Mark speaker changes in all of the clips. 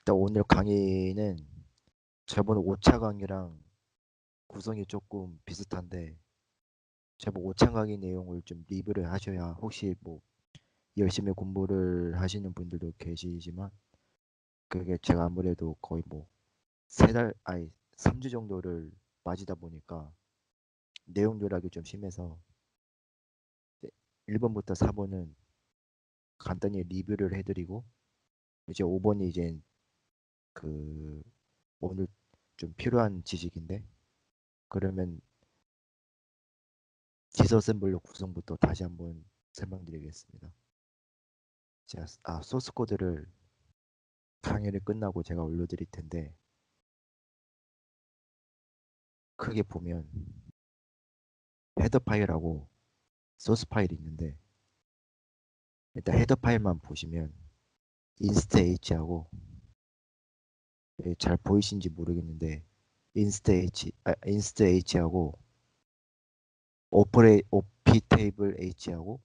Speaker 1: 일단 오늘 강의는 저번 5차 강의랑 구성이 조금 비슷한데 저번 5차 강의 내용을 좀 리뷰를 하셔야 혹시 뭐 열심히 공부를 하시는 분들도 계시지만 그게 제가 아무래도 거의 뭐 3달 아니 3주 정도를 맞이다 보니까 내용 요락이 좀 심해서 1번부터 4번은 간단히 리뷰를 해드리고 이제 5번이 이제 그 오늘 좀 필요한 지식인데 그러면 디서셈블러 구성부터 다시 한번 설명드리겠습니다. 제가 소스 코드를 강의를 끝나고 제가 올려드릴 텐데 크게 보면 헤더 파일하고 소스 파일이 있는데 일단 헤더 파일만 보시면 인스트 h하고 잘 보이신지 모르겠는데 인스트 h하고 오피 테이블 h하고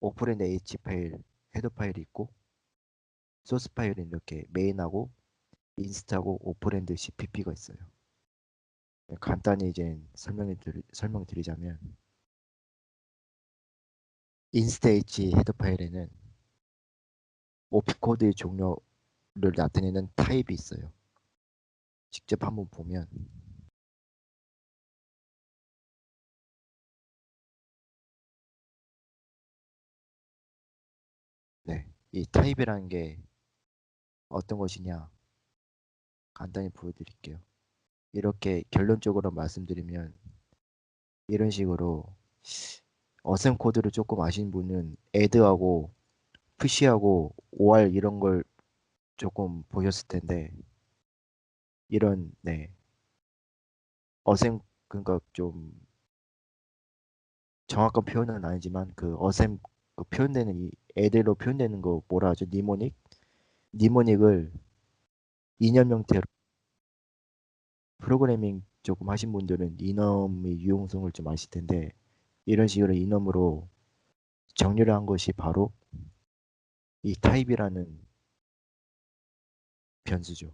Speaker 1: 오퍼랜드 h 파일 헤더 파일이 있고 소스 파일은 이렇게 메인하고 인스트하고 오퍼랜드 cpp가 있어요. 간단히 이제 설명드리자면 인스테이지 헤더 파일에는 오피 코드의 종류를 나타내는 타입이 있어요. 직접 한번 보면 네, 이 타입이라는 게 어떤 것이냐 간단히 보여드릴게요. 이렇게 결론적으로 말씀드리면 이런 식으로 어셈 코드를 조금 아시는 분은 add하고 push하고 or 이런 걸 조금 보셨을 텐데 이런 네 어셈 그러니까 좀 정확한 표현은 아니지만 그 어셈 그 표현되는 이 애들로 표현되는 거 뭐라 하죠? 니모닉을 이념 형태로 프로그래밍 조금 하신 분들은 이넘의 유용성을 좀 아실 텐데 이런 식으로 이넘으로 정리를 한 것이 바로 이 타입이라는 변수죠.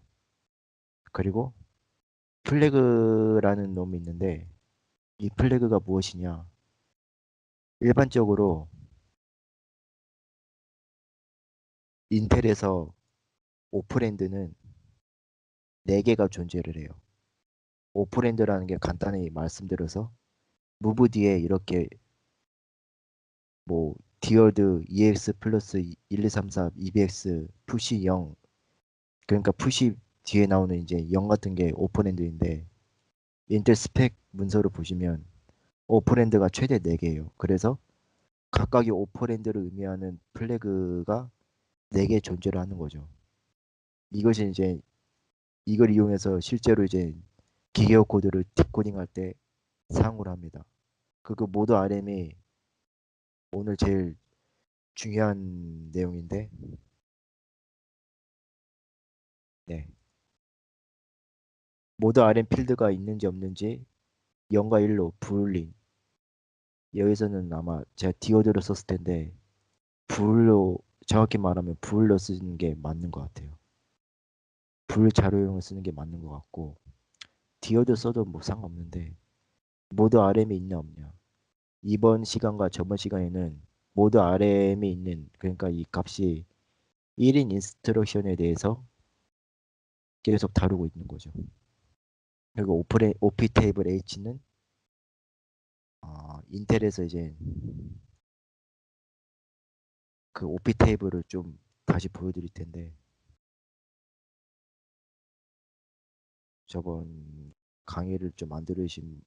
Speaker 1: 그리고 플래그라는 놈이 있는데 이 플래그가 무엇이냐? 일반적으로 인텔에서 오프랜드는 4개가 존재를 해요. 오프랜드라는 게 간단히 말씀드려서 무브 뒤에 이렇게 뭐 디어드 EX 플러스 1, 2, 3, 4, EBX 푸시 0 그러니까 푸시 뒤에 나오는 이제 0 같은 게 오퍼랜드인데 인텔 스펙 문서를 보시면 오퍼랜드가 최대 4개예요. 그래서 각각의 오퍼랜드를 의미하는 플래그가 4개 존재를 하는 거죠. 이것이 이제 이걸 이용해서 실제로 이제 기계어 코드를 디코딩할 때 사용을 합니다. 그거 모드 RM이 오늘 제일 중요한 내용인데 네. 모드 RM 필드가 있는지 없는지 0과 1로 불린 여기서는 아마 제가 디오드를 썼을 텐데 불로 정확히 말하면 불로 쓰는 게 맞는 것 같아요. 불 자료용을 쓰는 게 맞는 것 같고 디오드 써도 뭐 상관없는데 모드 RM이 있냐 없냐 이번 시간과 저번 시간에는 모드 RM이 있는 그러니까 이 값이 1인 인스트럭션에 대해서 계속 다루고 있는 거죠. 그리고 오피 테이블 H는 인텔에서 이제 그 오피 테이블을 좀 다시 보여드릴 텐데 저번 강의를 좀 안 들으신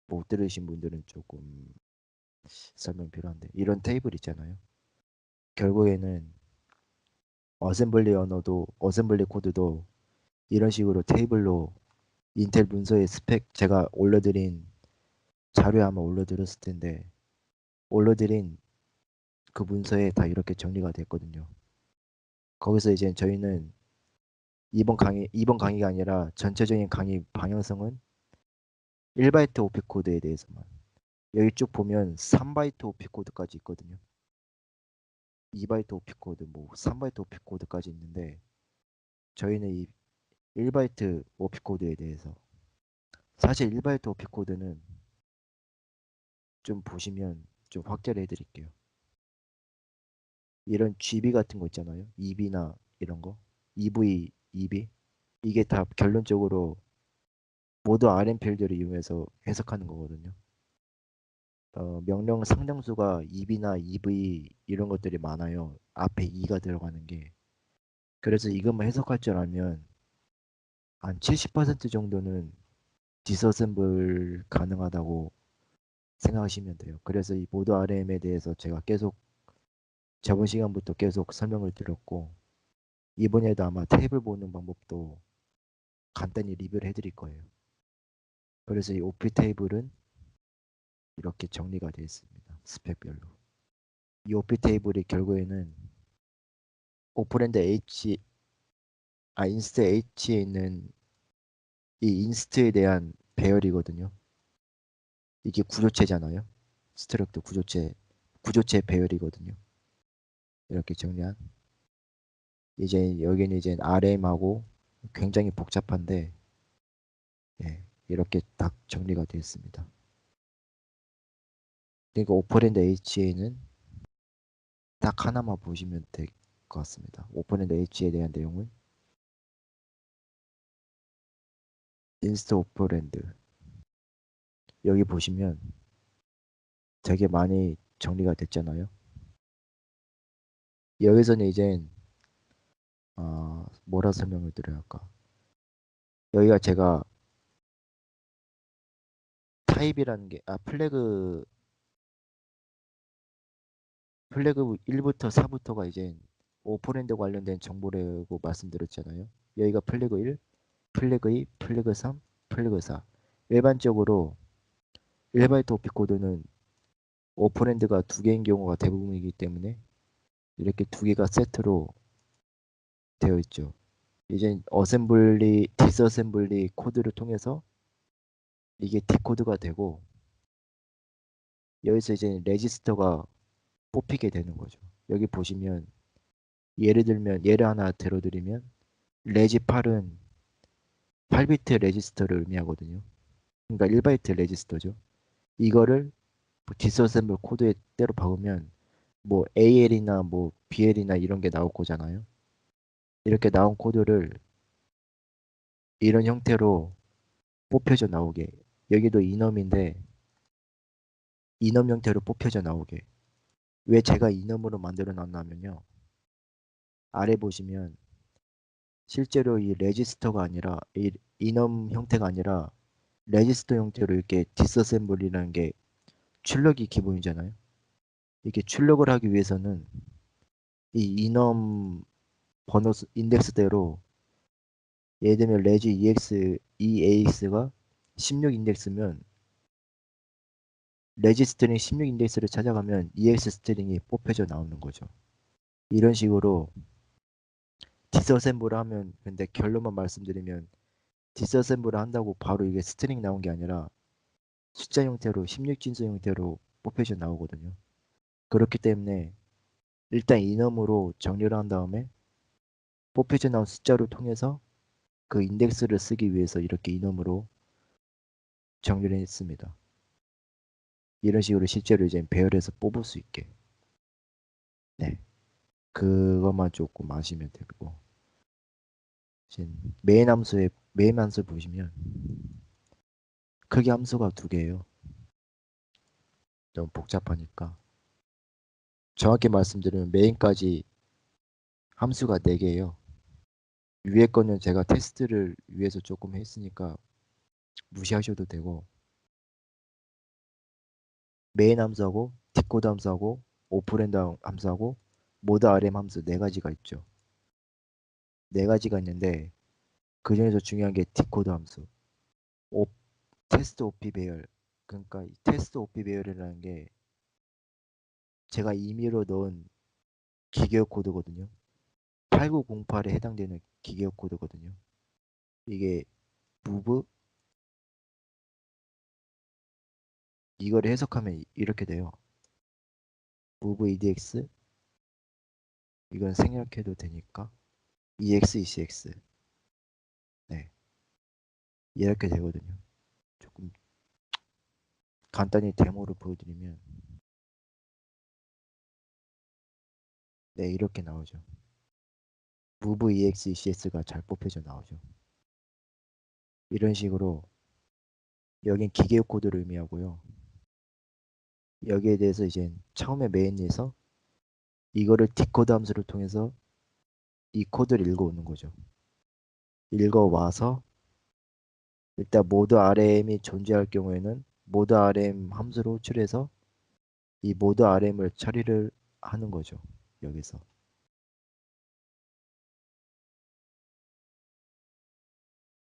Speaker 1: 못 들으신 분들은 조금 설명 필요한데 이런 테이블 있잖아요. 결국에는 어셈블리 코드도 이런 식으로 테이블로 인텔 문서의 스펙 제가 올려드린 자료에 아마 올려드렸을 텐데 올려드린 그 문서에 다 이렇게 정리가 됐거든요. 거기서 이제 저희는 이번 강의가 아니라 전체적인 강의 방향성은 1바이트 오피 코드에 대해서만 여기 쭉 보면 3바이트 오피 코드까지 있거든요. 2바이트 오피 코드, 뭐 3바이트 오피 코드까지 있는데 저희는 이 1바이트 오피 코드에 대해서 사실 1바이트 오피 코드는 좀 보시면 좀 확대를 해드릴게요. 이런 GB 같은 거 있잖아요. EB나 이런 거, EV, EB 이게 다 결론적으로 모두 RM 필드를 이용해서 해석하는 거거든요. 명령 상당수가 EB나 EV 이런 것들이 많아요. 앞에 E가 들어가는 게. 그래서 이것만 해석할 줄 알면 한 70% 정도는 디서셈블 가능하다고 생각하시면 돼요. 그래서 이 보드 RM에 대해서 제가 계속 저번 시간부터 계속 설명을 드렸고 이번에도 아마 테이블 보는 방법도 간단히 리뷰를 해드릴 거예요. 그래서 이 OP 테이블은 이렇게 정리가 되어 있습니다. 스펙별로. 이 OP 테이블이 결국에는 오퍼랜드 인스트 H에 있는 이 인스트에 대한 배열이거든요. 이게 구조체잖아요. 스트럭트 구조체 배열이거든요. 이렇게 정리한. 이제 여기는 이제 RM하고 굉장히 복잡한데 예, 이렇게 딱 정리가 되어 있습니다. 그러니까 오퍼랜드 HA는 딱 하나만 보시면 될 것 같습니다. 오퍼랜드 H에 대한 내용은 인스트 오퍼랜드 여기 보시면 되게 많이 정리가 됐잖아요. 여기서는 이제 뭐라 설명을 드려야 할까? 여기가 제가 타입이라는 게 플래그 1부터 4부터가 이제 오퍼랜드 관련된 정보라고 말씀드렸잖아요. 여기가 플래그 1, 플래그 2, 플래그 3, 플래그 4. 일반적으로 1바이트 오피 코드는 오퍼랜드가 두 개인 경우가 대부분이기 때문에 이렇게 두 개가 세트로 되어 있죠. 이제 디스어셈블리 코드를 통해서 이게 디코드가 되고 여기서 이제 레지스터가 뽑히게 되는 거죠. 여기 보시면 예를 들면 예를 하나 들어드리면 레지 8은 8비트 레지스터를 의미하거든요. 그러니까 1바이트 레지스터죠. 이거를 디스어셈블 코드에 때로 박으면 뭐 AL이나 뭐 BL이나 이런 게 나올 거잖아요. 이렇게 나온 코드를 이런 형태로 뽑혀져 나오게 여기도 이넘인데 이넘 형태로 뽑혀져 나오게 왜 제가 이넘으로 만들어 놨냐면요. 아래 보시면 실제로 이 레지스터가 아니라 이 이넘 형태가 아니라 레지스터 형태로 이렇게 디스어셈블이라는 게 출력이 기본이잖아요. 이렇게 출력을 하기 위해서는 이 이넘 번호 인덱스대로 예를 들면 레지 EAX가 16 인덱스면 레지 스트링 16 인덱스를 찾아가면 EX 스트링이 뽑혀져 나오는 거죠. 이런 식으로 디스어셈블을 하면 근데 결론만 말씀드리면 디스어셈블을 한다고 바로 이게 스트링 나온 게 아니라 숫자 형태로 16진수 형태로 뽑혀져 나오거든요. 그렇기 때문에 일단 이넘으로 정리를 한 다음에 뽑혀져 나온 숫자를 통해서 그 인덱스를 쓰기 위해서 이렇게 이넘으로 정리를 했습니다. 이런 식으로 실제로 이제 배열해서 뽑을 수 있게. 네. 그것만 조금 아시면 되고. 이제 메인 함수 보시면 크기 함수가 두 개예요. 너무 복잡하니까. 정확히 말씀드리면 메인까지 함수가 4개예요. 위에 거는 제가 테스트를 위해서 조금 했으니까 무시하셔도 되고 메인 함수하고 디코드 함수하고 오퍼랜드 함수하고 모드 RM 함수 4가지가 있죠. 4가지가 있는데 그 중에서 중요한 게 디코드 함수. 오, 테스트 OP 배열. 그러니까 이 테스트 OP 배열이라는 게 제가 임의로 넣은 기계열 코드거든요. 8908에 해당되는 기계열 코드거든요. 이게 무브 이걸 해석하면 이렇게 돼요. move edx 이건 생략해도 되니까 EX, ECX. 네, 이렇게 되거든요. 조금 간단히 데모를 보여드리면, 네, 이렇게 나오죠. Move EX, ECS가 잘 뽑혀져 나오죠. 이런 식으로 여긴 기계 코드를 의미하고요. 여기에 대해서 이제 처음에 메인에서 이거를 디코드 함수를 통해서 이 코드를 읽어오는 거죠. 읽어와서 일단 모드 RM이 존재할 경우에는 모드 RM 함수로 호출해서 이 모드 RM을 처리를 하는 거죠. 여기서.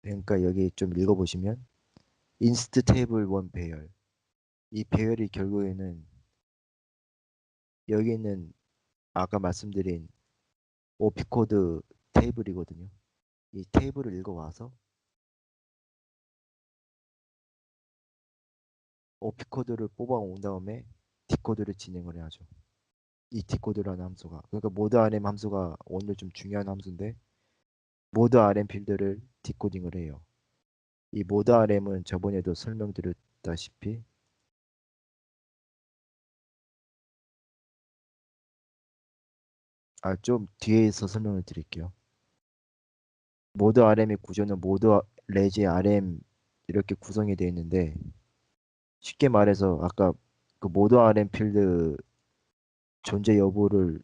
Speaker 1: 그러니까 여기 좀 읽어보시면 인스트 테이블 원 배열. 이 배열이 결국에는 여기 있는 아까 말씀드린 오피코드 테이블이거든요. 이 테이블을 읽어와서 오피코드를 뽑아온 다음에 디코드를 진행을 해야죠. 이 디코드라는 함수가. 그러니까 모드 RM 함수가 오늘 좀 중요한 함수인데 모드 RM 필드를 디코딩을 해요. 이 모드 RM은 저번에도 설명드렸다시피 좀 뒤에서 설명을 드릴게요. 모드 RM의 구조는 모드 레지 RM 이렇게 구성이 되어 있는데 쉽게 말해서 아까 그 모드 RM 필드 존재 여부를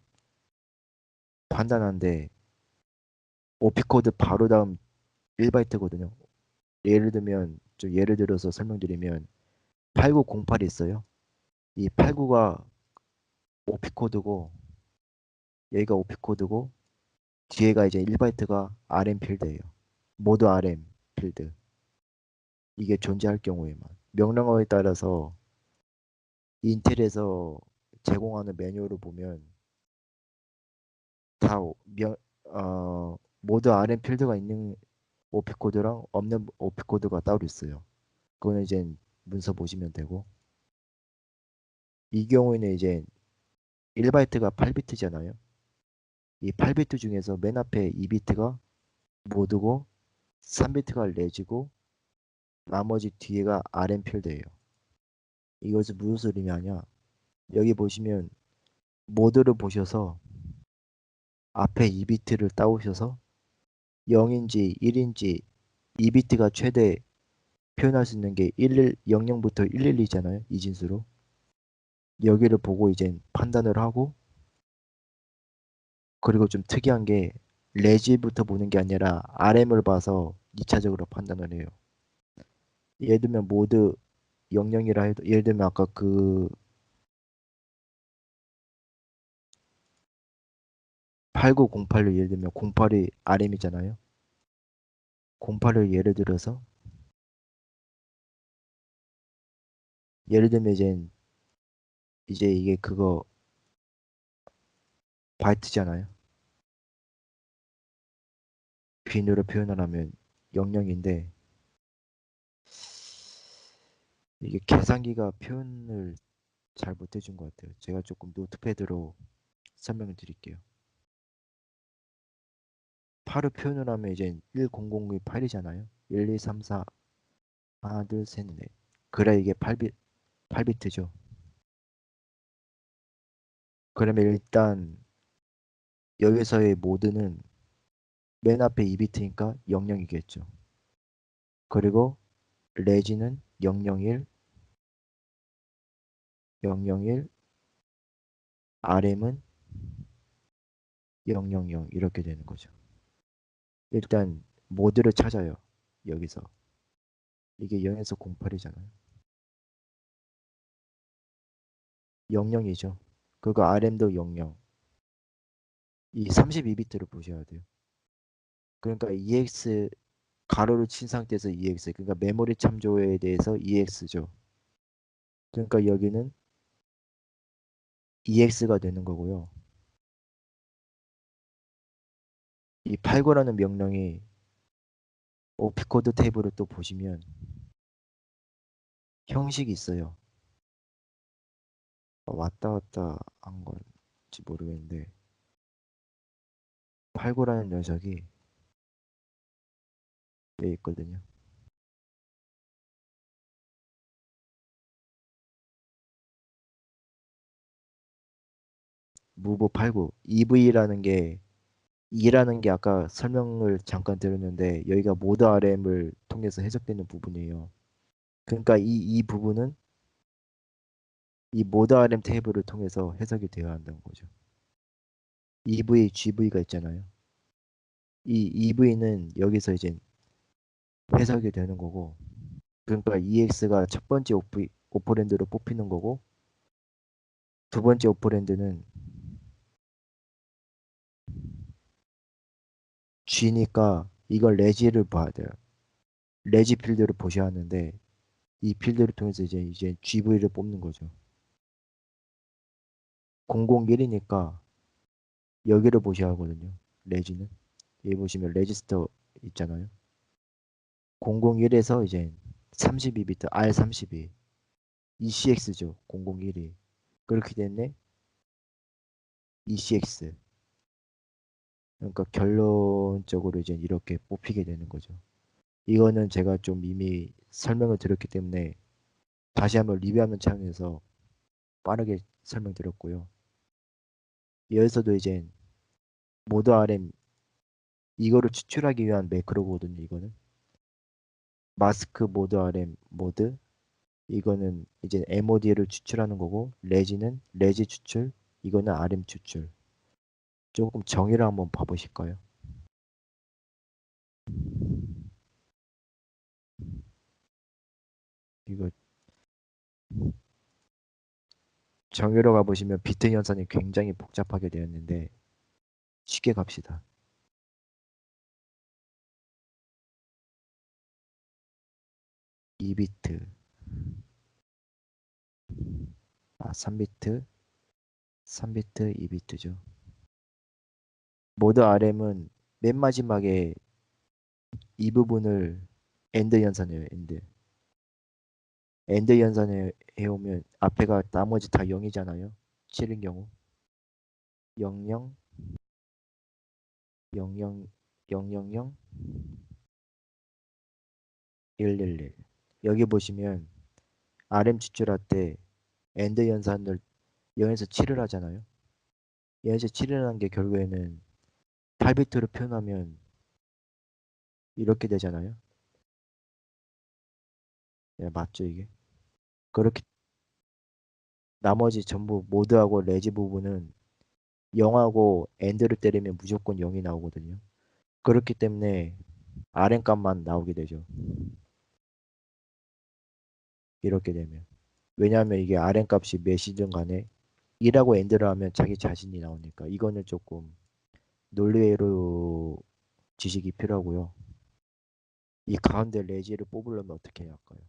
Speaker 1: 판단하는데 오피코드 바로 다음 1바이트거든요. 예를 들어서 설명드리면 8908이 있어요. 이 89가 오피코드고 여기가 오피코드고 뒤에가 이제 1바이트가 RM 필드예요. 모드 RM 필드. 이게 존재할 경우에만. 명령어에 따라서 인텔에서 제공하는 매뉴얼을 보면 다 모드 RM 필드가 있는 오피코드랑 없는 오피코드가 따로 있어요. 그거는 이제 문서 보시면 되고 이 경우에는 이제 1바이트가 8비트잖아요. 이 8비트 중에서 맨 앞에 2비트가 모드고 3비트가 레지고 나머지 뒤에가 RM 필드예요. 이것은 무슨 의미하냐? 여기 보시면 모드를 보셔서 앞에 2비트를 따오셔서 0인지 1인지 2비트가 최대 표현할 수 있는 게 00부터 112잖아요. 이진수로. 여기를 보고 이제 판단을 하고 그리고 좀 특이한 게 레지부터 보는 게 아니라 RM을 봐서 2차적으로 판단을 해요. 예를 들면 모드 00이라 해도 예를 들면 아까 그 8908을 예를 들면 08이 RM이잖아요. 08을 예를 들면 이제 이게 그거 바이트잖아요. 빈으로 표현을 하면 00인데 이게 계산기가 표현을 잘 못해준 것 같아요. 제가 조금 노트패드로 설명을 드릴게요. 8을 표현을 하면 이제 1002 8이잖아요. 1, 2, 3, 4 하나 둘 셋 넷. 그래 이게 8비트죠. 그러면 일단 여기서의 모드는 맨 앞에 2비트니까 00이겠죠. 그리고 레지는 001, 001, RM은 000 이렇게 되는 거죠. 일단 모드를 찾아요. 여기서. 이게 0에서 08이잖아요. 00이죠. 그거 RM도 00. 이 32비트를 보셔야 돼요. 그러니까 EX 가로를 친 상태에서 EX. 그러니까 메모리 참조에 대해서 EX죠. 그러니까 여기는 EX가 되는 거고요. 이 89라는 명령이 오피코드 테이블을 또 보시면 형식이 있어요. 왔다 갔다 한 건지 모르겠는데 89라는 녀석이 여기 있거든요. 무보 89 EV라는 게 E라는 게 아까 설명을 잠깐 드렸는데 여기가 모드 RM을 통해서 해석되는 부분이에요. 그러니까 이 부분은 이 모드 RM 테이블을 통해서 해석이 되어야 한다는 거죠. EV, GV가 있잖아요. 이 EV는 여기서 이제 해석이 되는 거고, 그러니까 EX가 첫 번째 오퍼랜드로 뽑히는 거고, 두 번째 오퍼랜드는 G니까 이걸 레지를 봐야 돼요. 레지 필드를 보셔야 하는데 이 필드를 통해서 이제 GV를 뽑는 거죠. 001이니까 여기를 보셔야 하거든요. 레지는. 여기 보시면 레지스터 있잖아요. 001에서 이제 32비트 R32 ECX죠. 001이. 그렇기 때문에 ECX. 그러니까 결론적으로 이제 이렇게 뽑히게 되는 거죠. 이거는 제가 좀 이미 설명을 드렸기 때문에 다시 한번 리뷰하는 차원에서 빠르게 설명드렸고요. 여기서도 이제 모드 RM 이거를 추출하기 위한 매크로거든요. 이거는 마스크 모드 RM 모드 이거는 이제 MOD를 추출하는 거고 레지는 레지 추출 이거는 RM 추출. 조금 정의를 한번 봐보실까요? 이거 정의로 가보시면 비트 연산이 굉장히 복잡하게 되었는데 쉽게 갑시다. 2비트, 3비트, 3비트, 2비트죠. 모드 RM은 맨 마지막에 이 부분을 엔드 연산해요. 엔드. 엔드 연산해 오면 앞에가 나머지 다 0이잖아요. 7인 경우 00, 00, 000, 111. 여기 보시면 RM 추출할 때 엔드 연산을 0에서 7을 하잖아요. 0에서 7을 하는 게 결국에는 8비트로 표현하면 이렇게 되잖아요. 네, 맞죠 이게? 그렇게 나머지 전부 모드하고 레지 부분은 0하고 엔드를 때리면 무조건 0이 나오거든요. 그렇기 때문에 RM 값만 나오게 되죠. 이렇게 되면. 왜냐하면 이게 RM 값이 몇이든 간에 1하고 엔드를 하면 자기 자신이 나오니까 이거는 조금 논리로 지식이 필요하고요. 이 가운데 레지를 뽑으려면 어떻게 해야 할까요?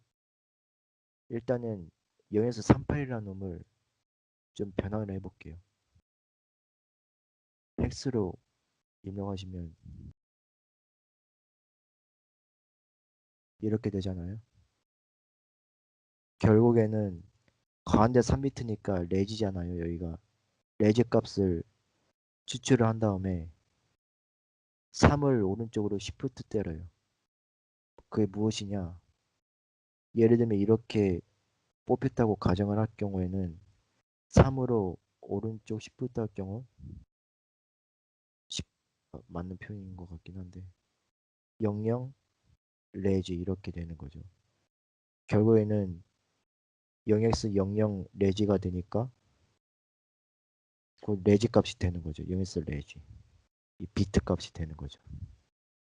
Speaker 1: 일단은 0에서 38이라는 놈을 좀 변환을 해볼게요. 헥스로 입력하시면 이렇게 되잖아요. 결국에는 가운데 3비트니까 레지잖아요. 여기가 레지 값을 추출을 한 다음에 3을 오른쪽으로 시프트 때려요. 그게 무엇이냐? 예를 들면 이렇게 뽑혔다고 가정을 할 경우에는 3으로 오른쪽 시프트 할 경우 10 맞는 표현인 것 같긴 한데 00 레지 이렇게 되는 거죠. 결국에는 0x 00 레지가 되니까 그 레지 값이 되는 거죠. 0x 레지. 이 비트 값이 되는 거죠.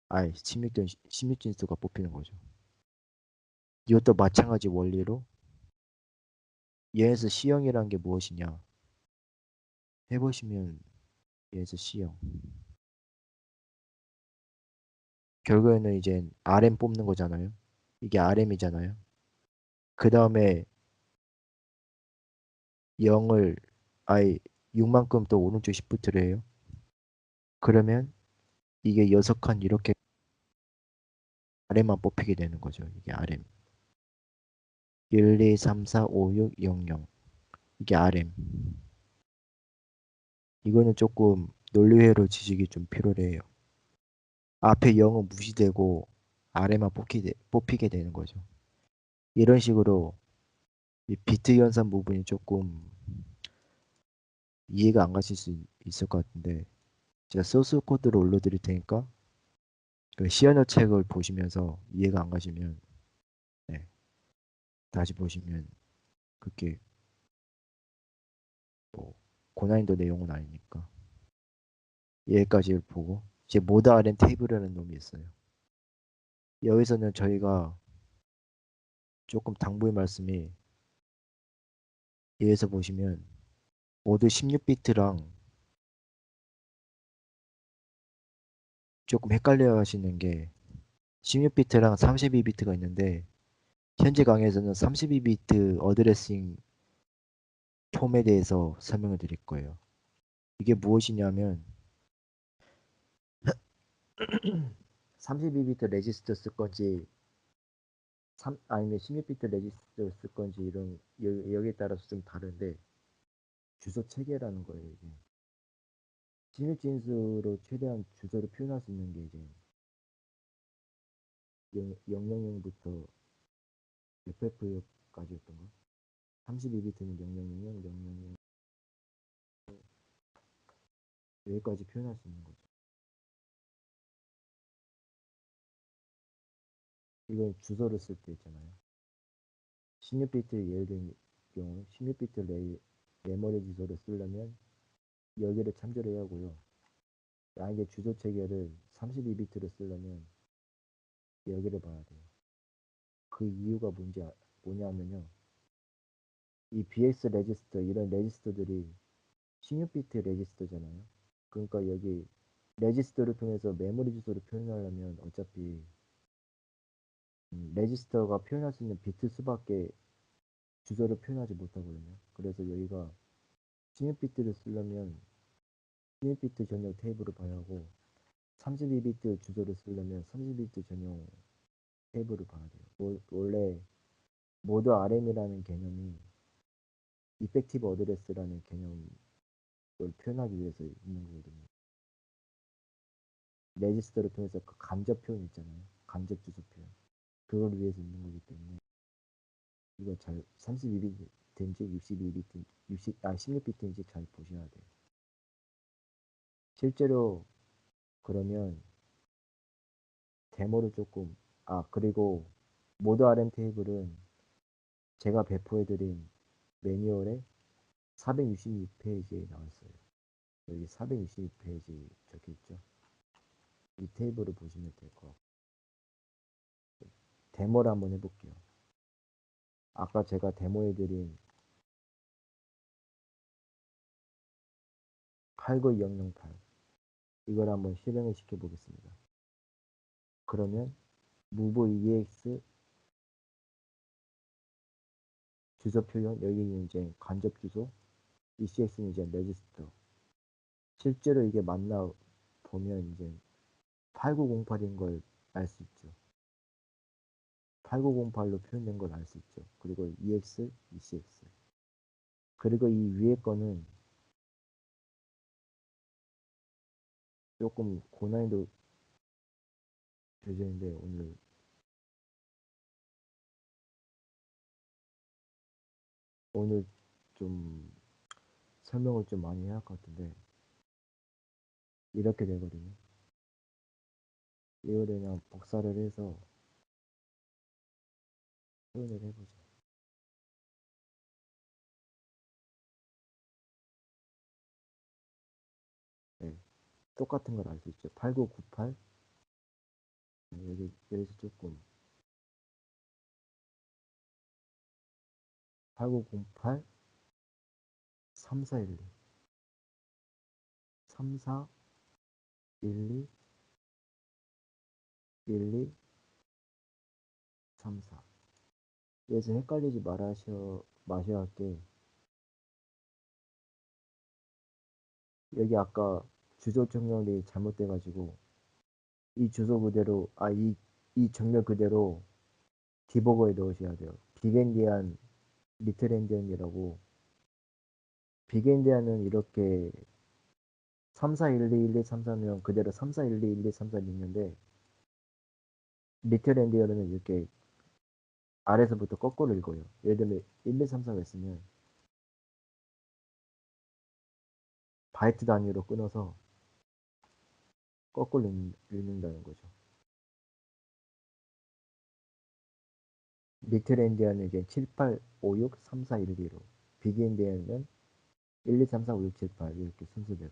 Speaker 1: 아예 16진수가 뽑히는 거죠. 이것도 마찬가지 원리로 0에서 C형이라는 게 무엇이냐 해보시면 0에서 C형 결국에는 이제 RM 뽑는 거잖아요. 이게 RM이잖아요. 그 다음에 0을 아예 6만큼 또 오른쪽 시프트를 해요. 그러면 이게 6칸 이렇게 RM만 뽑히게 되는 거죠. 이게 RM. 1, 2, 3, 4, 5, 6, 0, 0. 이게 RM. 이거는 조금 논리회로 지식이 좀 필요해요. 앞에 0은 무시되고 아래만 뽑히게 되는 거죠. 이런 식으로 이 비트 연산 부분이 조금 이해가 안 가실 수 있을 것 같은데 제가 소스 코드를 올려드릴 테니까 그 시연어 책을 보시면서 이해가 안 가시면 네, 다시 보시면 그게 뭐 고난이도 내용은 아니니까 여기까지 보고 이제 모드 RM 테이블이라는 놈이 있어요. 여기서는 저희가 조금 당부의 말씀이 여기서 보시면 모드 16비트랑 조금 헷갈려 하시는 게 16비트랑 32비트가 있는데 현재 강의에서는 32비트 어드레싱 폼에 대해서 설명을 드릴 거예요. 이게 무엇이냐면 32비트 레지스터 쓸 건지 아니면 16비트 레지스터 쓸 건지 이런 여기에 따라서 좀 다른데 주소 체계라는 거예요. 이게 16진수로 최대한 주소를 표현할 수 있는 게 이제 000부터 FF까지였던가 32비트는 0000, 000 여기까지 표현할 수 있는 거죠. 이건 주소를 쓸 때 있잖아요. 16비트 예를 든 경우 16비트 메모리 주소를 쓰려면 여기를 참조를 해야 하고요. 만약에 주소 체계를 32비트로 쓰려면 여기를 봐야 돼요. 그 이유가 뭐냐면요. 이 BX 레지스터 이런 레지스터들이 16비트 레지스터잖아요. 그러니까 여기 레지스터를 통해서 메모리 주소를 표현하려면 어차피 레지스터가 표현할 수 있는 비트 수밖에 주소를 표현하지 못하거든요. 그래서 여기가 16비트를 쓰려면 16비트 전용 테이블을 봐야 하고 32비트 주소를 쓰려면 32비트 전용 테이블을 봐야 돼요. 원래 모드 RM이라는 개념이 이펙티브 어드레스라는 개념을 표현하기 위해서 있는 거거든요. 레지스터를 통해서 그 간접 표현 있잖아요. 간접 주소 표현. 그걸 위해서 있는 거기 때문에 이거 잘 32비트인지 62비트, 16비트인지 잘 보셔야 돼요. 실제로 그러면 데모를 조금 그리고 모드 RM 테이블은 제가 배포해드린 매뉴얼에 466페이지에 나왔어요. 여기 466페이지 적혀있죠. 이 테이블을 보시면 될 것 같고 데모를 한번 해볼게요. 아까 제가 데모해드린 89008 이걸 한번 실행을 시켜 보겠습니다. 그러면 move ex 주소 표현 여기는 이제 간접 주소 ECX는 이제 레지스터 실제로 이게 맞나 보면 이제 8908인 걸 알 수 있죠. 8908로 표현된 걸 알 수 있죠. 그리고 EX, ECX 그리고 이 위에 거는 조금 고난이도 교재인데 오늘 좀 설명을 좀 많이 해야 할 것 같은데 이렇게 되거든요. 이걸 그냥 복사를 해서 표현을 해보죠. 네, 똑같은 걸 알 수 있죠. 8998 여기서 조금 8908 3412 3412 12 34 여기서 헷갈리지 마셔야 할 게 여기 아까 주소 정렬이 잘못돼 가지고 이 주소 그대로 이 정렬 그대로 디버거에 넣으셔야 돼요. 빅엔디안 리틀 엔디언이라고 빅엔디안은 이렇게 34121233면 그대로 34121233 읽는데 리틀 엔디어는 이렇게 아래서부터 거꾸로 읽어요. 예를 들면 1234가 있으면 바이트 단위로 끊어서 거꾸로 읽는다는 거죠. 리틀 엔디어는 이제 7856 3412로 빅 엔디어는 1, 2, 3, 4, 5, 6, 7, 8 이렇게 순서대로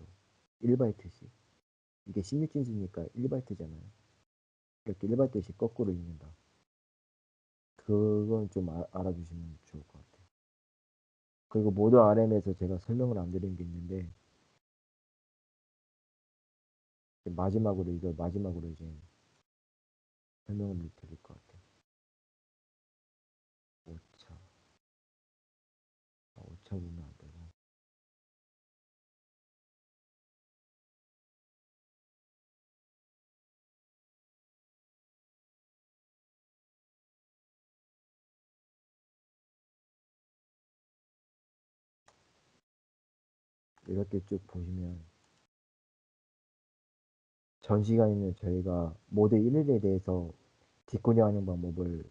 Speaker 1: 1바이트씩 이게 16진수니까 1바이트잖아요. 이렇게 1바이트씩 거꾸로 읽는다. 그건 좀 알아주시면 좋을 것 같아요. 그리고 모드 RM에서 제가 설명을 안 드린 게 있는데 마지막으로 이제 설명을 드릴 것 같아요. 오차 오차 보면 안 되고 이렇게 쭉 보시면 전 시간에는 저희가 모드 1에 대해서 뒷고정하는 방법을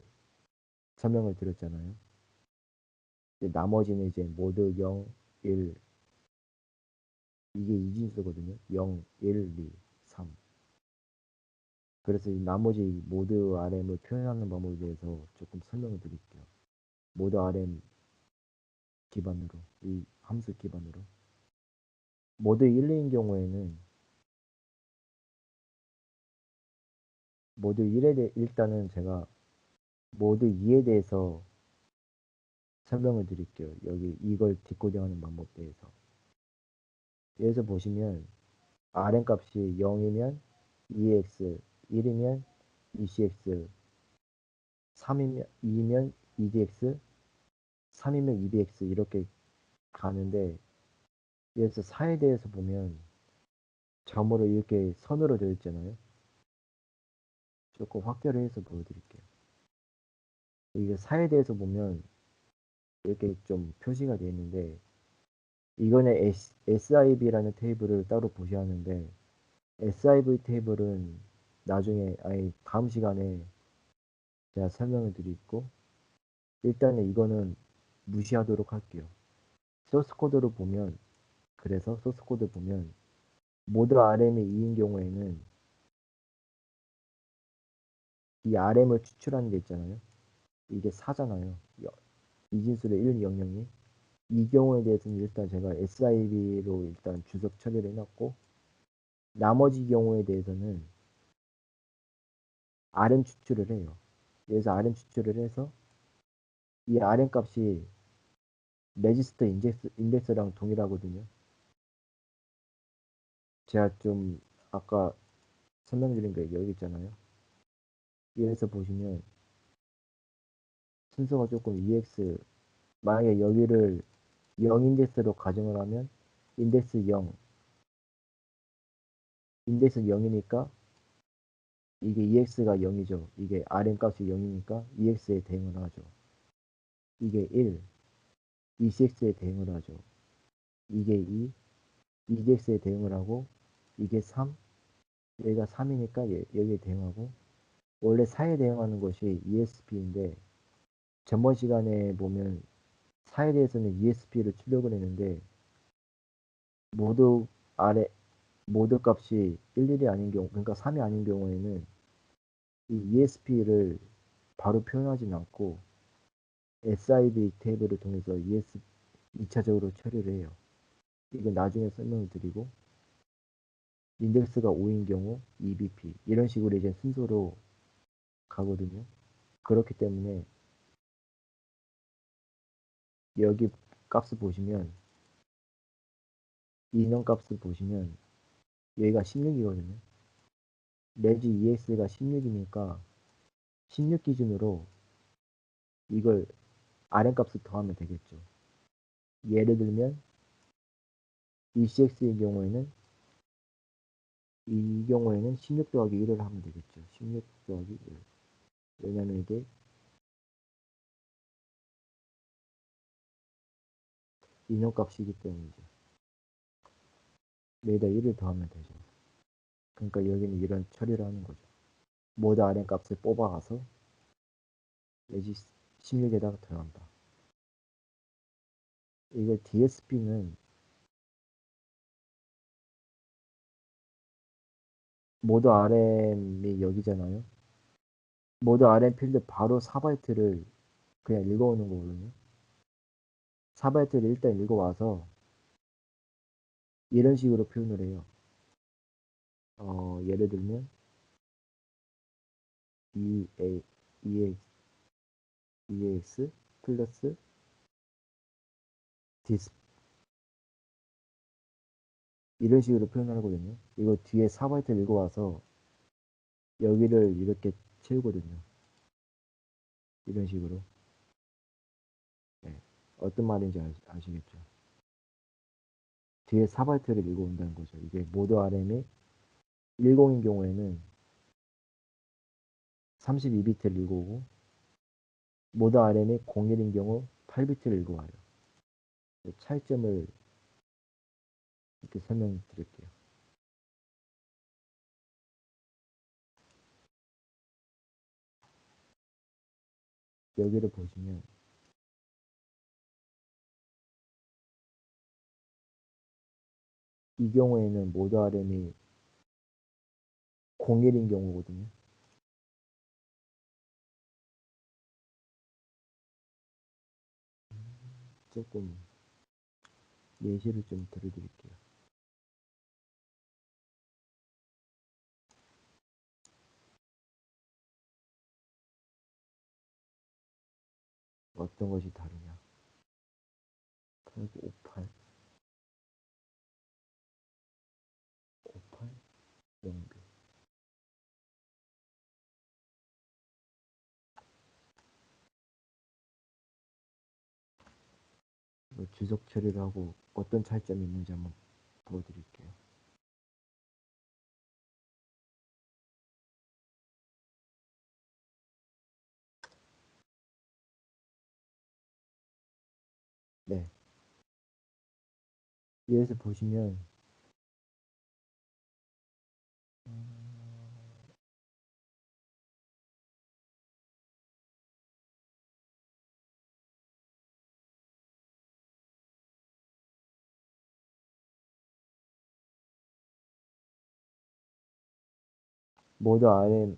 Speaker 1: 설명을 드렸잖아요. 나머지는 이제 모드 0, 1 이게 이진수거든요. 0, 1, 2, 3 그래서 이 나머지 모드 RM을 표현하는 방법에 대해서 조금 설명을 드릴게요. 모드 RM 기반으로 이 함수 기반으로 모드 1인 경우에는 모드 1에 대해 일단은 제가 모드 2에 대해서 설명을 드릴게요. 여기 이걸 뒷고정하는 방법에 대해서. 여기서 보시면 Rn 값이 0이면 EX, 1이면 ECX, 3이면 2면 EDX, 3이면 EBX 이렇게 가는데 여기서 4에 대해서 보면 점으로 이렇게 선으로 되어 있잖아요. 조금 확대를 해서 보여드릴게요. 이게 4에 대해서 보면 이렇게 좀 표시가 되어 있는데 이거는 SIV라는 테이블을 따로 보셔야 하는데 SIV 테이블은 나중에 아니 다음 시간에 제가 설명을 드리고 일단은 이거는 무시하도록 할게요. 소스 코드로 보면 그래서 소스 코드 보면 모드 RM이 2인 경우에는 이 RM을 추출하는 게 있잖아요. 이게 4잖아요. 이진수의 1, 0, 0이 이 경우에 대해서는 일단 제가 SIV로 일단 주석 처리를 해놨고 나머지 경우에 대해서는 RM 추출을 해요. 그래서 RM 추출을 해서 이 RM 값이 레지스터 인덱스랑 동일하거든요. 제가 좀 아까 설명드린 게 여기 있잖아요. 여기서 보시면 순서가 조금 EX 만약에 여기를 0 인덱스로 가정을 하면 인덱스 0 인덱스 0이니까 이게 EX가 0이죠. 이게 RM 값이 0이니까 EX에 대응을 하죠. 이게 1 ECX에 대응을 하죠. 이게 2 EDX에 대응을 하고 이게 3 여기가 3이니까 여기에 대응하고 원래 4에 대응하는 것이 ESP인데 전번 시간에 보면 4에 대해서는 ESP를 출력을 했는데 모두 아래 모드 값이 11이 아닌 경우 그러니까 3이 아닌 경우에는 이 ESP를 바로 표현하지는 않고 SID 테이블을 통해서 ES 2차적으로 처리를 해요. 이건 나중에 설명을 드리고 인덱스가 5인 경우 EBP 이런 식으로 이제 순서로 가거든요. 그렇기 때문에 여기 값을 보시면 인원 값을 보시면 여기가 16이거든요. 내지 EX가 16이니까 16 기준으로 이걸 RM 값을 더하면 되겠죠. 예를 들면 ECX의 경우에는 이 경우에는 16 더하기 1을 하면 되겠죠. 16 더하기 1. 왜냐면 이게 인원 값이기 때문이죠. 여기다 1을 더하면 되죠. 그러니까 여기는 이런 처리를 하는 거죠. 모드 RM 값을 뽑아가서 레지 16에다가 들어간다. 이거 DSP는 모드 RM이 여기잖아요. 모드 RM 필드 바로 4바이트를 그냥 읽어오는 거거든요. 4바이트를 일단 읽어와서 이런 식으로 표현을 해요. 예를 들면 EAX 플러스 디스 이런 식으로 표현하거든요. 이거 뒤에 4바이트를 읽어와서 여기를 이렇게 채우거든요. 이런 식으로. 네. 어떤 말인지 아시겠죠? 뒤에 4바이트를 읽어온다는 거죠. 이게 모드 RM이 10인 경우에는 32비트를 읽어오고 모드 RM이 01인 경우 8비트를 읽어와요. 차이점을 이렇게 설명드릴게요. 여기를 보시면 이 경우에는 모드 RM이 01인 경우거든요. 조금 예시를 좀 들어드릴게요. 어떤 것이 다르냐. 8958, 58, 0B. 주석 처리를 하고 어떤 차이점이 있는지 한번 보여드릴게요. 네. 여기서 보시면 모드 RM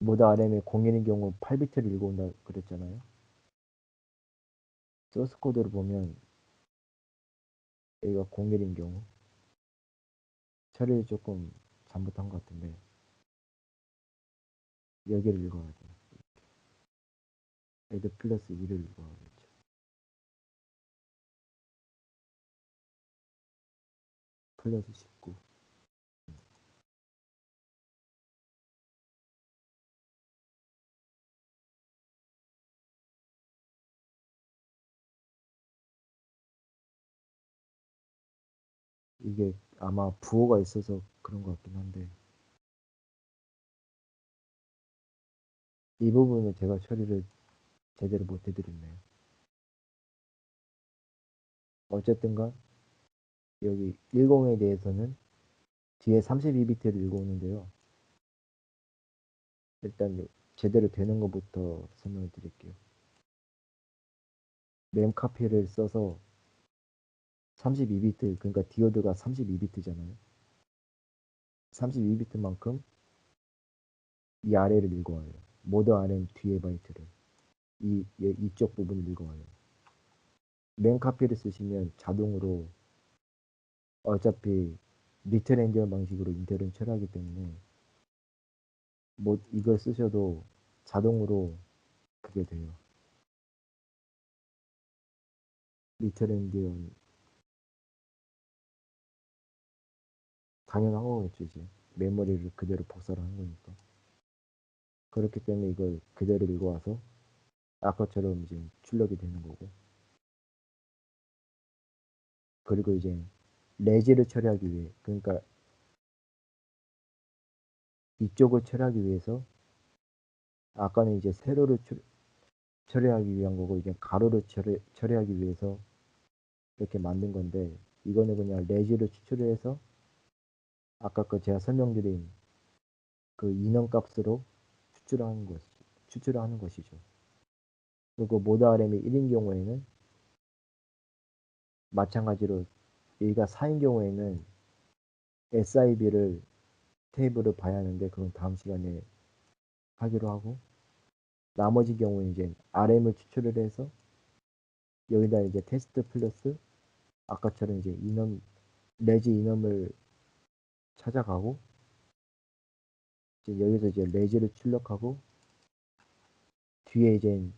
Speaker 1: 모드 RM의 01인 경우 8비트를 읽어온다 그랬잖아요. 소스 코드를 보면 여기가 01인 경우 처리를 조금 잘못한 것 같은데 여기를 읽어야 돼요. 애드 플러스 2를 읽어야겠죠. 플러스 19. 이게 아마 부호가 있어서 그런 것 같긴 한데 이 부분은 제가 처리를 제대로 못 해드렸네요. 어쨌든간 여기 10에 대해서는 뒤에 32비트를 읽어오는데요. 일단 제대로 되는 것부터 설명을 드릴게요. 램 카피를 써서 32비트, 그러니까 디오드가 32비트잖아요. 32비트만큼 이 아래를 읽어와요. 모드 RM 뒤에 바이트를. 이쪽 부분을 읽어와요. 램 카피를 쓰시면 자동으로 어차피 리틀 엔디언 방식으로 인텔은 처리하기 때문에 뭐 이걸 쓰셔도 자동으로 그게 돼요. 리틀 엔디언 당연한 거겠죠 이제. 메모리를 그대로 복사를 한 거니까. 그렇기 때문에 이걸 그대로 읽어와서 아까처럼 이제 출력이 되는 거고. 그리고 이제 레지를 처리하기 위해, 그러니까 이쪽을 처리하기 위해서 아까는 이제 세로를 처리하기 위한 거고 이제 가로를 처리하기 위해서 이렇게 만든 건데 이거는 그냥 레지를 추출해서 아까 그 제가 설명드린 그 인원값으로 추출을 하는 것이죠. 그리고 모드 RM이 1인 경우에는 마찬가지로 얘가 4인 경우에는 SIB를 테이블을 봐야 하는데 그건 다음 시간에 하기로 하고 나머지 경우는 이제 RM을 추출을 해서 여기다 이제 테스트 플러스 아까처럼 이제 레지 인원을 찾아가고 이제 여기서 이제 레지를 출력하고 뒤에 이제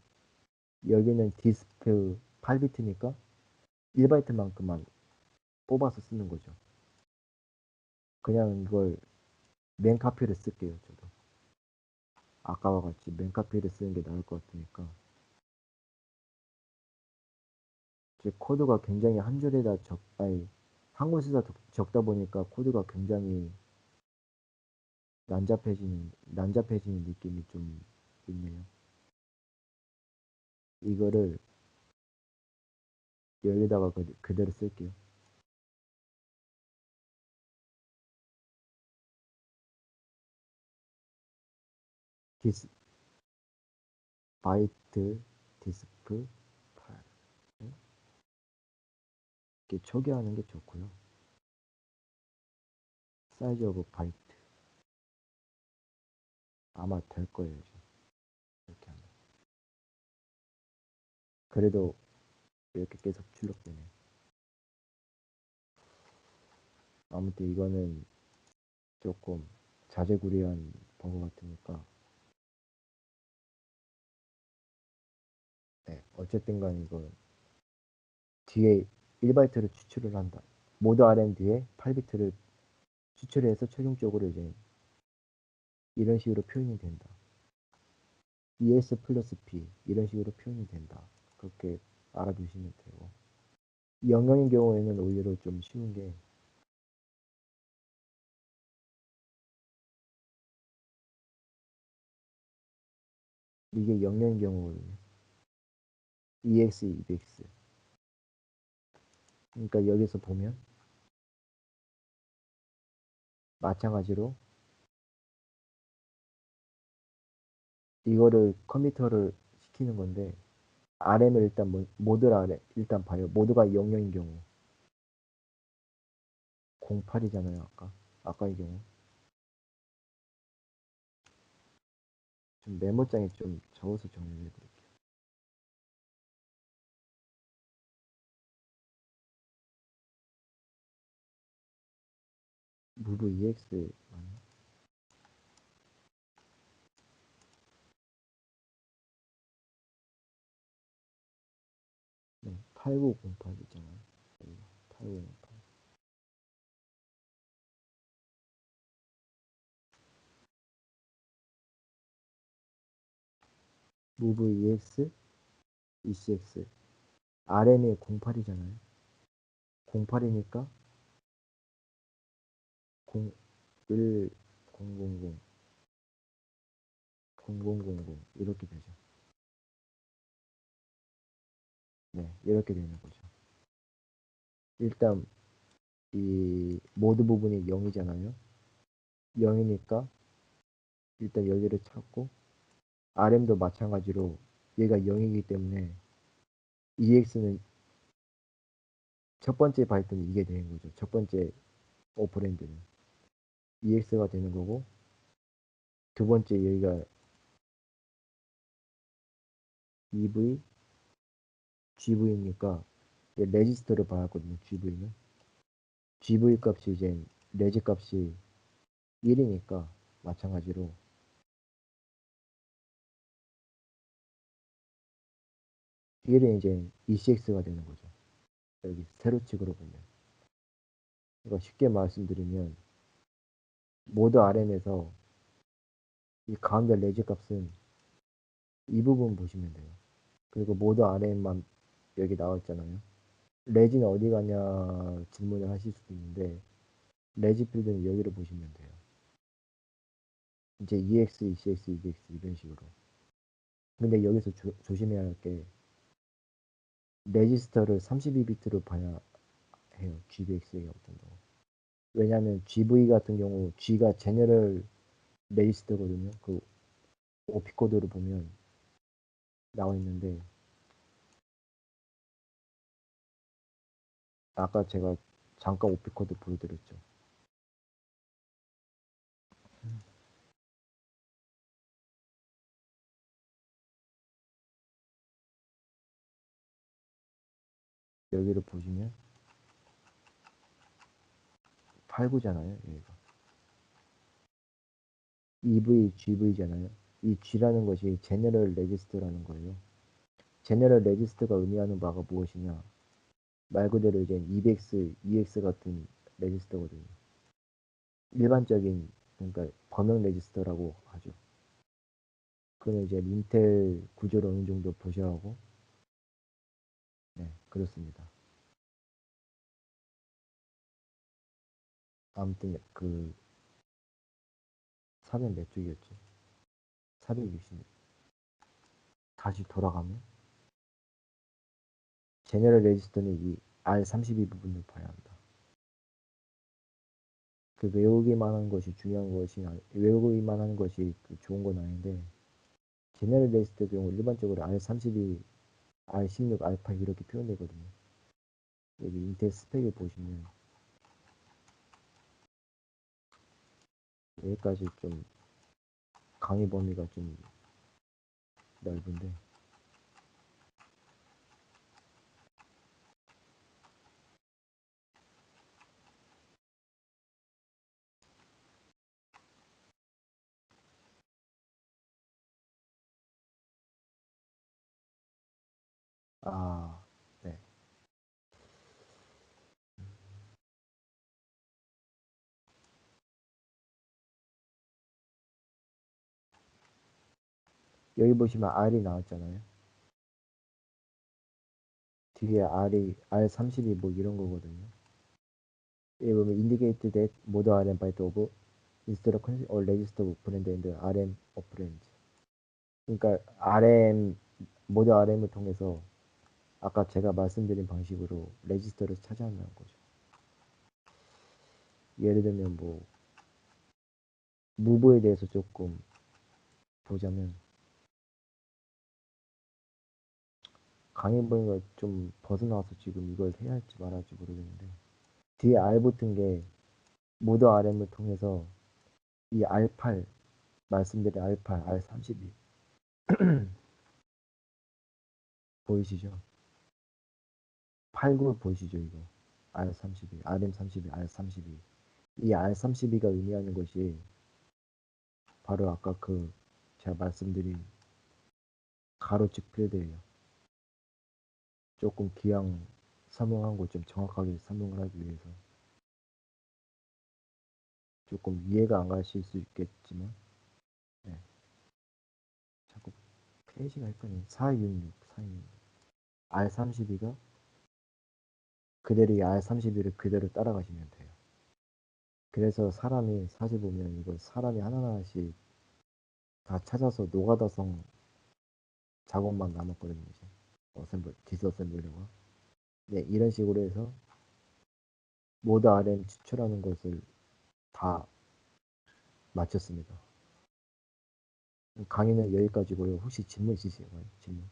Speaker 1: 여기는 디스크 8비트니까 1바이트만큼만 뽑아서 쓰는 거죠. 그냥 이걸 맨카피를 쓸게요. 저도 아까와 같이 맨카피를 쓰는 게 나을 것 같으니까 제 코드가 굉장히 한 줄에다 아니 한 곳에다 적다 보니까 코드가 굉장히 난잡해지는 느낌이 좀 있네요. 이거를 여기다가 그대로 쓸게요. 디스 바이트 디스크 8 이렇게 초기화하는 게 좋고요. 사이즈 오브 바이트 아마 될 거예요. 이렇게 하면 그래도 이렇게 계속 출력되네. 아무튼 이거는 조금 자재구레한 버거 같으니까 네, 어쨌든 간 이거 뒤에 1바이트를 추출을 한다. 모드 RM 뒤에 8비트를 추출해서 최종적으로 이제 이런 식으로 표현이 된다. ES 플러스 P 이런 식으로 표현이 된다. 그렇게 알아두시면 되고 영영인 경우에는 오히려 좀 쉬운 게 이게 영영인 경우거든요. EX, EBX 그러니까 여기서 보면 마찬가지로 이거를 컴퓨터를 시키는 건데 RM을 일단 모드를 일단 봐요. 모드가 00인 경우 08이잖아요. 아까의 경우 좀 메모장에 좀 적어서 정리해 드릴게요. 무브 EX 맞나? 네, 8908 있잖아요. 8908 무브 EX, ECX RM이 08이잖아요. 08이니까 0, 1, 000, 0000 이렇게 되죠. 네, 이렇게 되는 거죠. 일단 이 모드 부분이 0이잖아요. 0이니까 일단 여기를 찾고 RM도 마찬가지로 얘가 0이기 때문에 EX는 첫 번째 바이트는 이게 되는 거죠. 첫 번째 오퍼랜드는 EX가 되는 거고 두 번째 여기가 EV, GV니까 레지스터를 받았거든요. GV는 GV 값이 이제 레지 값이 1이니까 마찬가지로 1이 이제 ECX가 되는 거죠. 여기 세로축으로 보면. 그러니까 쉽게 말씀드리면 모드 RM에서 이 가운데 레지 값은 이 부분 보시면 돼요. 그리고 모드 RM만 여기 나와 있잖아요. 레지는 어디 가냐 질문을 하실 수도 있는데 레지 필드는 여기로 보시면 돼요. 이제 EX, ECX, EBX 이런 식으로. 근데 여기서 조심해야 할 게 레지스터를 32비트로 봐야 해요. GBX의 어떤 경우. 왜냐하면 GV 같은 경우 G가 제너럴 레지스터거든요. 그 OP 코드를 보면 나와 있는데 아까 제가 잠깐 OP 코드 보여드렸죠. 여기를 보시면 89잖아요. 여기가 EV, GV잖아요. 이 G라는 것이 제너럴 레지스터라는 거예요. 제너럴 레지스터가 의미하는 바가 무엇이냐? 말 그대로 이제 EBX, EX 같은 레지스터거든요. 일반적인 그러니까 범용 레지스터라고 하죠. 그는 이제 인텔 구조를 어느 정도 보셔야 하고, 네, 그렇습니다. 아무튼 그 400 몇 쪽이었지? 460. 다시 돌아가면 제너럴 레지스터는 이 R32 부분을 봐야 한다. 그 외우기만 하는 것이 중요한 것이 외우기만 하는 것이 그 좋은 건 아닌데 제너럴 레지스터 경우 일반적으로 R32, R16, R8 이렇게 표현되거든요. 여기 인텔 스펙을 보시면 여기까지 좀 강의 범위가 좀 넓은데 아, 네. 여기 보시면 R이 나왔잖아요. 뒤에 R이 R32 뭐 이런 거거든요. 여기 보면 indicate that mode RM byte of instead of or register operand and RM operand. 그러니까 RM 모드 RM을 통해서 아까 제가 말씀드린 방식으로 레지스터를 찾아낸다는 거죠. 예를 들면 뭐 무브에 대해서 조금 보자면 강의 보니까 좀 벗어나서 지금 이걸 해야 할지 말할지 모르겠는데 뒤에 R 붙은 게 모드 RM을 통해서 이 R8 말씀드린 R8, R32 보이시죠? 89 보이시죠 이거 R32, RM32, R32 이 R32가 의미하는 것이 바로 아까 그 제가 말씀드린 가로축 필드예요. 조금 기왕 설명한 거 좀 정확하게 설명을 하기 위해서 조금 이해가 안 가실 수 있겠지만 네. 자꾸 페이지가 헷갈리네. 466, 466 R32가 그대로 이 R32를 그대로 따라가시면 돼요. 그래서 사람이 사실 보면 이걸 사람이 하나하나씩 다 찾아서 노가다성 작업만 남았거든요. 이제 어셈블, 디스어셈블리가. 네, 이런 식으로 해서 모드 RM 추출하는 것을 다 마쳤습니다. 강의는 여기까지고요. 혹시 질문 있으세요? 질문.